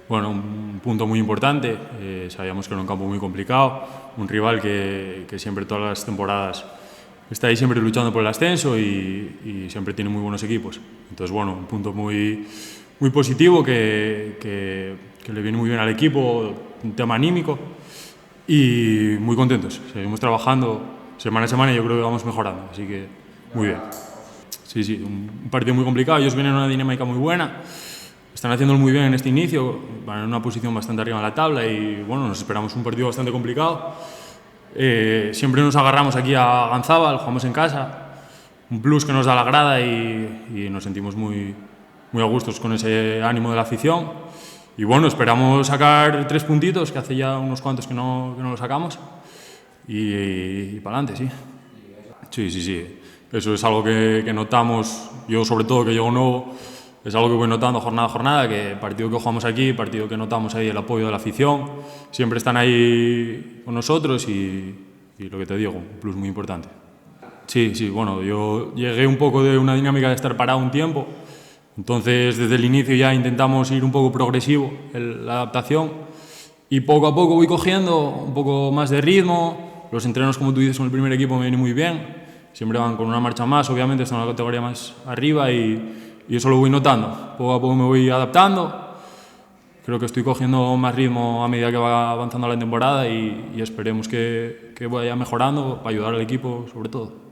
Bueno, un punto muy importante. Sabíamos que era un campo muy complicado, un rival que siempre todas las temporadas está ahí siempre luchando por el ascenso y siempre tiene muy buenos equipos. Entonces, bueno, un punto muy positivo que le viene muy bien al equipo, un tema anímico y muy contentos. Seguimos trabajando semana a semana y yo creo que vamos mejorando, así que muy bien. Sí, sí, un partido muy complicado. Ellos vienen en una dinámica muy buena. Están haciéndolo muy bien en este inicio, van en una posición bastante arriba en la tabla y bueno, nos esperamos un partido bastante complicado. Siempre nos agarramos aquí a Ganzábal, jugamos en casa, un plus que nos da la grada y nos sentimos muy a gustos con ese ánimo de la afición. Y bueno, esperamos sacar 3 puntitos, que hace ya unos cuantos que no lo sacamos, y para adelante, sí. Sí, sí, sí. Eso es algo que notamos, yo sobre todo que llego nuevo, es algo que voy notando jornada a jornada, que el partido que jugamos aquí, el partido que notamos ahí, el apoyo de la afición, siempre están ahí con nosotros y lo que te digo, un plus muy importante. Sí, sí, bueno, yo llegué un poco de una dinámica de estar parado un tiempo, entonces desde el inicio ya intentamos ir un poco progresivo en la adaptación y poco a poco voy cogiendo un poco más de ritmo, los entrenos como tú dices con el primer equipo me vienen muy bien, siempre van con una marcha más, obviamente están en una categoría más arriba y eso lo voy notando, poco a poco me voy adaptando. Creo que estoy cogiendo más ritmo a medida que va avanzando la temporada y esperemos que vaya mejorando para ayudar al equipo sobre todo.